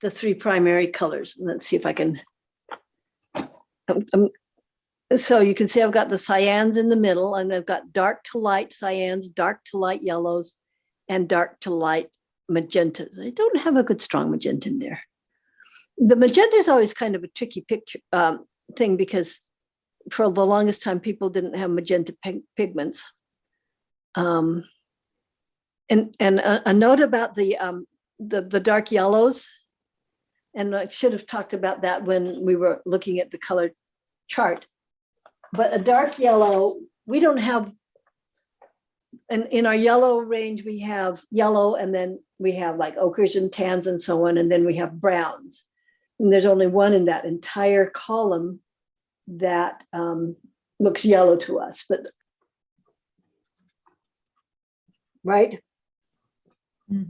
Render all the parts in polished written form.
the three primary colors. Let's see if I can. So you can see I've got the cyans in the middle, and I've got dark to light cyans, dark to light yellows, and dark to light magentas. I don't have a good strong magenta in there. The magenta is always kind of a tricky picture thing, because for the longest time people didn't have magenta pigments. And a note about the dark yellows, and I should have talked about that when we were looking at the color chart. But a dark yellow, we don't have, and in our yellow range, we have yellow, and then we have like ochres and tans and so on, and then we have browns. And there's only one in that entire column that looks yellow to us, but right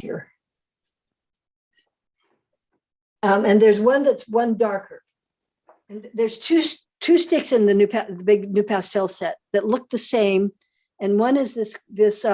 here. And there's one that's one darker. And there's two sticks in the big new pastel set that look the same, and one is this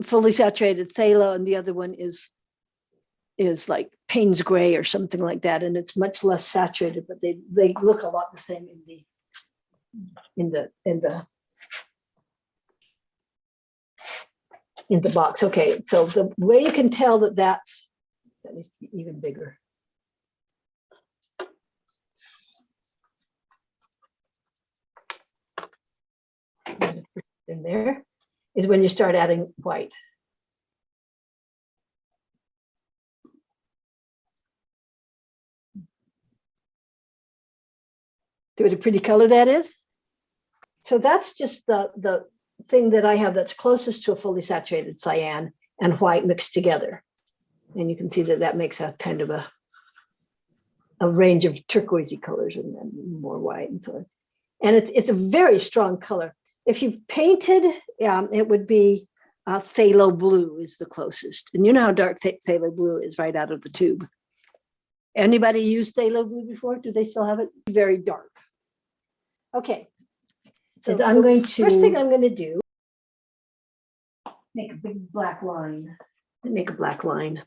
fully saturated phthalo, and the other one is like Payne's gray or something like that, and it's much less saturated, but they look a lot the same in the box. Okay, so the way you can tell that needs to be even bigger. In there is when you start adding white. See what a pretty color that is? So that's just the thing that I have that's closest to a fully saturated cyan and white mixed together. And you can see that makes a kind of a range of turquoisey colors, and then more white and so on. And it's a very strong color. If you've painted, it would be phthalo blue is the closest. And you know how dark phthalo blue is right out of the tube. Anybody used phthalo blue before? Do they still have it? Very dark. Okay. So I'm going to, first thing I'm going to do, make a big black line. Make a black line.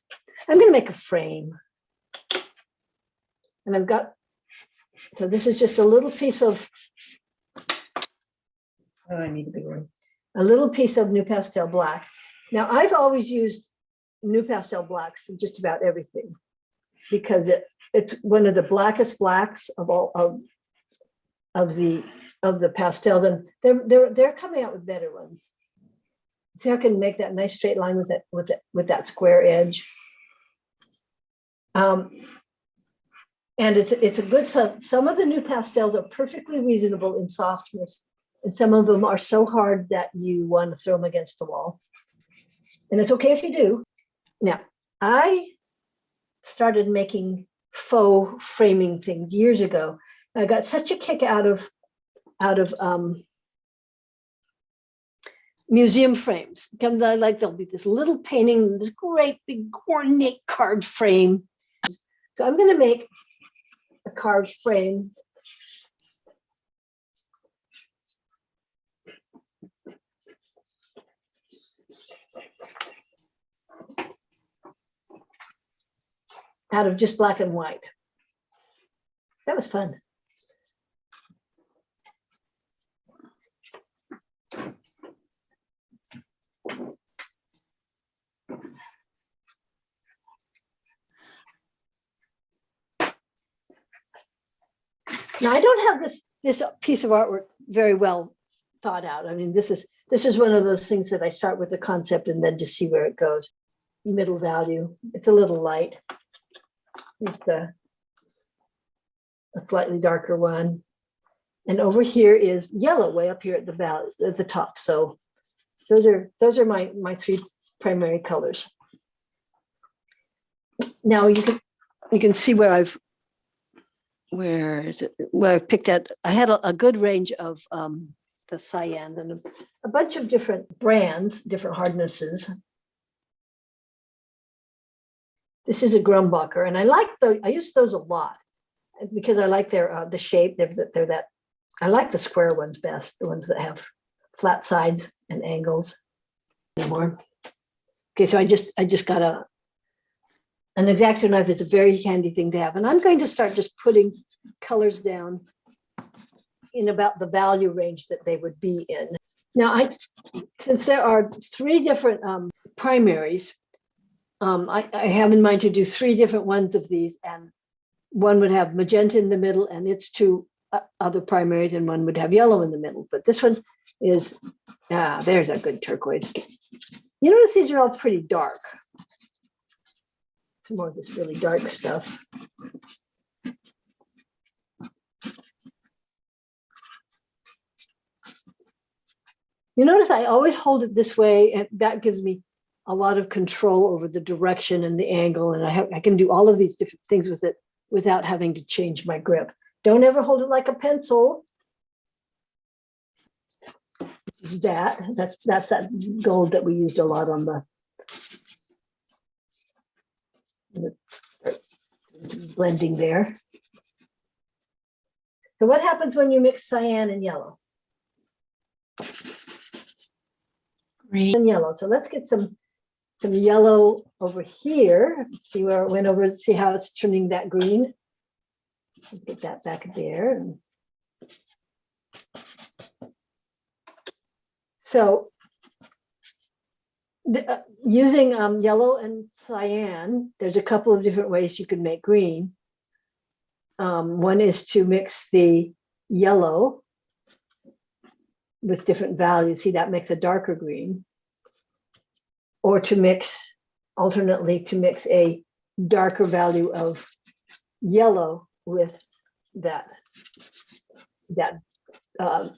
I'm going to make a frame. And I've got, so this is just a little piece of, oh, I need a bigger one. A little piece of new pastel black. Now I've always used new pastel blacks for just about everything, because it's one of the blackest blacks of all of the pastels, and they're coming out with better ones. See how I can make that nice straight line with that square edge. And it's a good, some of the new pastels are perfectly reasonable in softness, and some of them are so hard that you want to throw them against the wall. And it's okay if you do. Now, I started making faux framing things years ago. I got such a kick out of museum frames. Because I like, there'll be this little painting, this great big ornate carved frame. So I'm going to make a carved frame. Out of just black and white. That was fun. Now I don't have this piece of artwork very well thought out. I mean, this is one of those things that I start with the concept and then just see where it goes. Middle value. It's a little light. Here's a slightly darker one. And over here is yellow way up here at the top. So those are my three primary colors. Now you can see where I've picked out. I had a good range of the cyan and a bunch of different brands, different hardnesses. This is a Grumbacher, and I use those a lot because I like the shape. They're that. I like the square ones best, the ones that have flat sides and angles. Anymore. Okay, so I just got An X-Acto knife is a very handy thing to have. And I'm going to start just putting colors down in about the value range that they would be in. Now, since there are 3 different primaries, I have in mind to do 3 different ones of these, and one would have magenta in the middle and its 2 other primaries, and one would have yellow in the middle. But this one is, there's a good turquoise. You notice these are all pretty dark. Some more of this really dark stuff. You notice I always hold it this way, and that gives me a lot of control over the direction and the angle, and I can do all of these different things with it without having to change my grip. Don't ever hold it like a pencil. That's that gold that we used a lot on the blending there. So what happens when you mix cyan and yellow? Green. And yellow. So let's get some yellow over here. See where it went over, see how it's turning that green. Let's get that back there. So using yellow and cyan, there's a couple of different ways you can make green. One is to mix the yellow with different values. See, that makes a darker green. Or to mix, alternately, to mix a darker value of yellow with that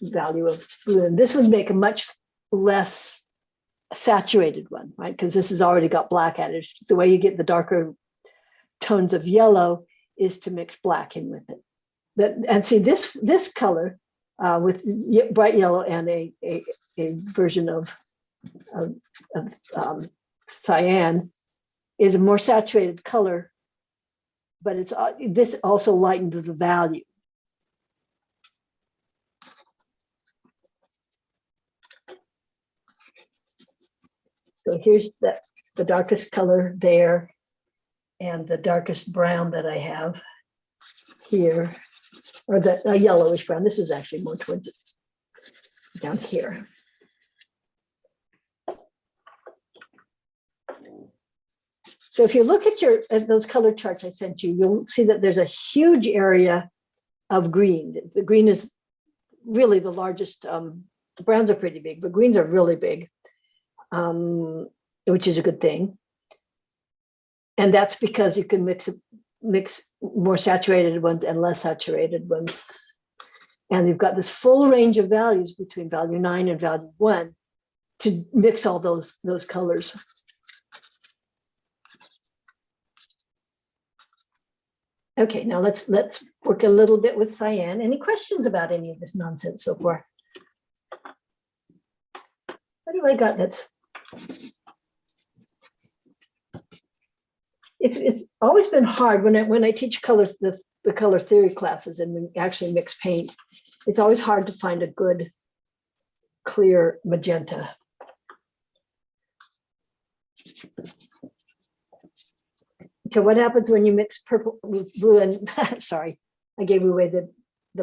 value of blue. And this would make a much less saturated one, right? Because this has already got black added. The way you get the darker tones of yellow is to mix black in with it. And see, this color with bright yellow and a version of cyan is a more saturated color, but this also lightens the value. So here's the darkest color there, and the darkest brown that I have here, or the yellowish brown. This is actually more towards down here. So if you look at those color charts I sent you, you'll see that there's a huge area of green. The green is really the largest. Browns are pretty big, but greens are really big, which is a good thing. And that's because you can mix more saturated ones and less saturated ones. And you've got this full range of values between value 9 and value 1 to mix all those colors. Okay, now let's work a little bit with cyan. Any questions about any of this nonsense so far? What do I got that's... It's always been hard when I teach color, the color theory classes, and we actually mix paint. It's always hard to find a good, clear magenta. So what happens when you mix purple with blue and sorry, I gave away the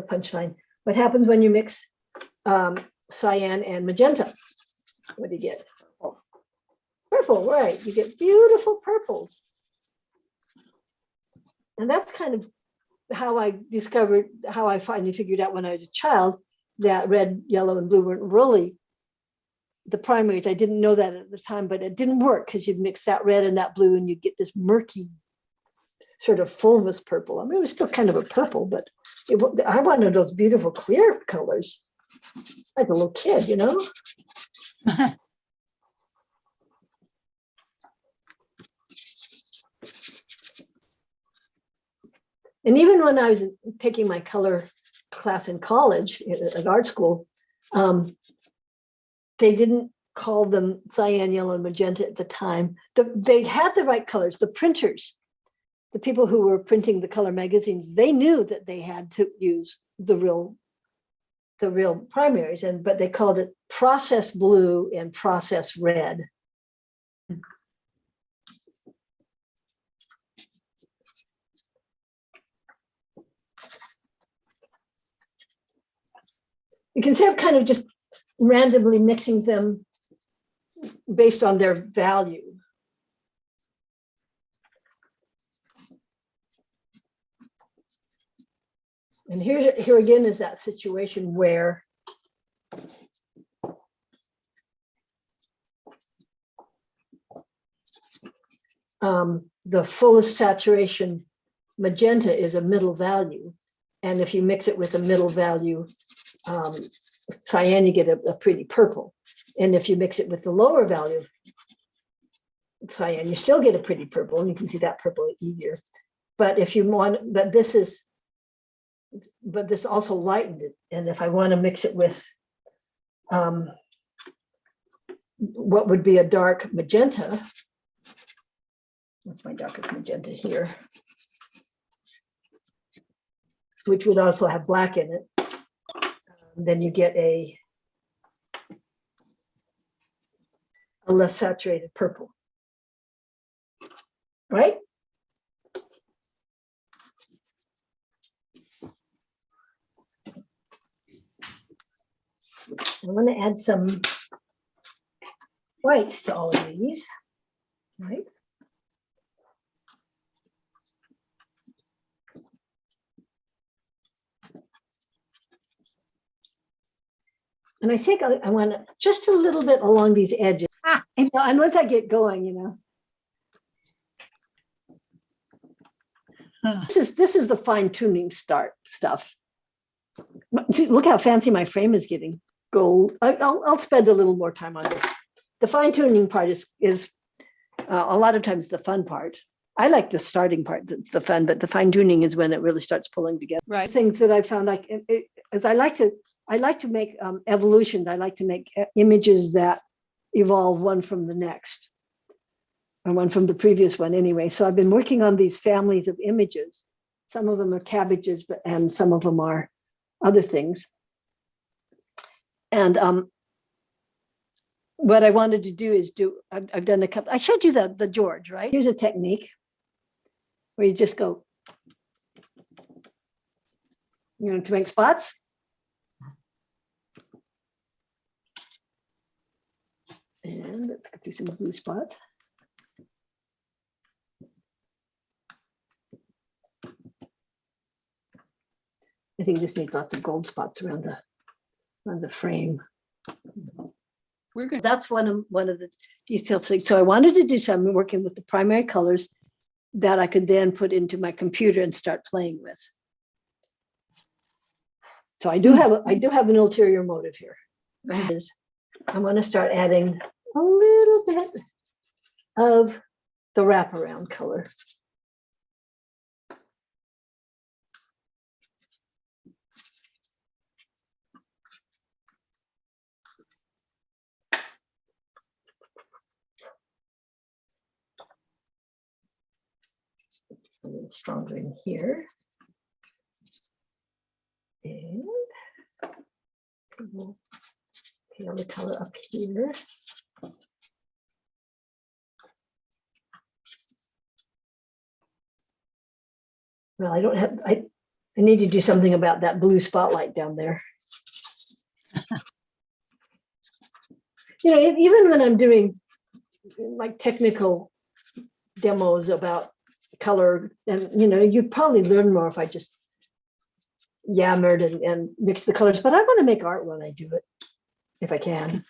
punchline. What happens when you mix cyan and magenta? What do you get? Oh, purple, right? You get beautiful purples. And that's kind of how I finally figured out when I was a child that red, yellow, and blue weren't really the primaries. I didn't know that at the time, but it didn't work because you'd mix that red and that blue and you'd get this murky sort of fulvous purple. I mean, it was still kind of a purple, but I wanted those beautiful clear colors like a little kid, you know? And even when I was taking my color class in college at art school, they didn't call them cyan, yellow, and magenta at the time. They had the right colors. The printers, the people who were printing the color magazines, they knew that they had to use the real primaries, but they called it process blue and process red. you can see I'm kind of just randomly mixing them based on their value. And here again is that situation where the fullest saturation magenta is a middle value. And if you mix it with a middle value cyan, you get a pretty purple. And if you mix it with the lower value cyan, you still get a pretty purple, and you can see that purple easier. But if you want, but this also lightened it. And if I want to mix it with what would be a dark magenta, what's my darkest magenta here, which would also have black in it, then you get a less saturated purple, right? I'm going to add some whites to all of these, right? And I think I want to just a little bit along these edges. And once I get going, this is the fine tuning stuff. See, look how fancy my frame is getting. Gold. I'll spend a little more time on this. The fine tuning part is a lot of times the fun part. I like the starting part, the fun, but the fine tuning is when it really starts pulling together. Right. Things that I found, like, as I like to make evolutions. I like to make images that evolve one from the next, or one from the previous one anyway. So I've been working on these families of images. Some of them are cabbages, and some of them are other things. And what I wanted to do is I've done a couple. I showed you the George, right? Here's a technique where you just go, to make spots. And let's do some blue spots. I think this needs lots of gold spots around the frame. We're good. That's one of the details. So I wanted to do some working with the primary colors that I could then put into my computer and start playing with. So I do have an ulterior motive here. I'm going to start adding a little bit of the wraparound color. A little stronger in here. And we'll pale the color up here. Well, I need to do something about that blue spotlight down there. Even when I'm doing like technical demos about color, and you'd probably learn more if I just yammered and mixed the colors, but I want to make art when I do it, if I can.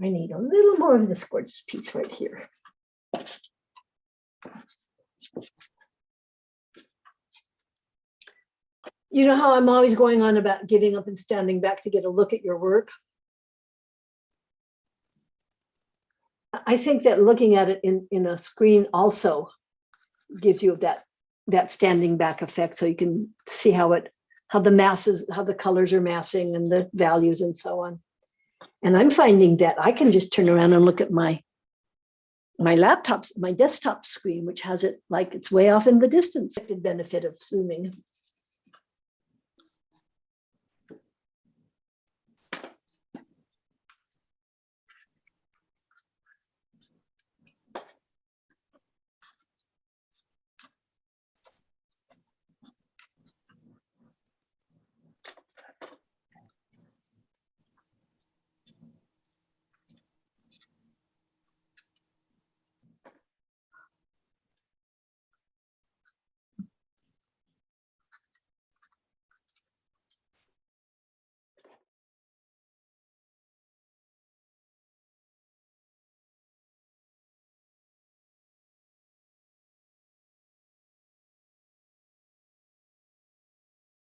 I need a little more of this gorgeous piece right here. You know how I'm always going on about getting up and standing back to get a look at your work? I think that looking at it in a screen also gives you that standing back effect, so you can see how the colors are massing and the values and so on. And I'm finding that I can just turn around and look at my desktop screen, which has it like it's way off in the distance. The benefit of zooming.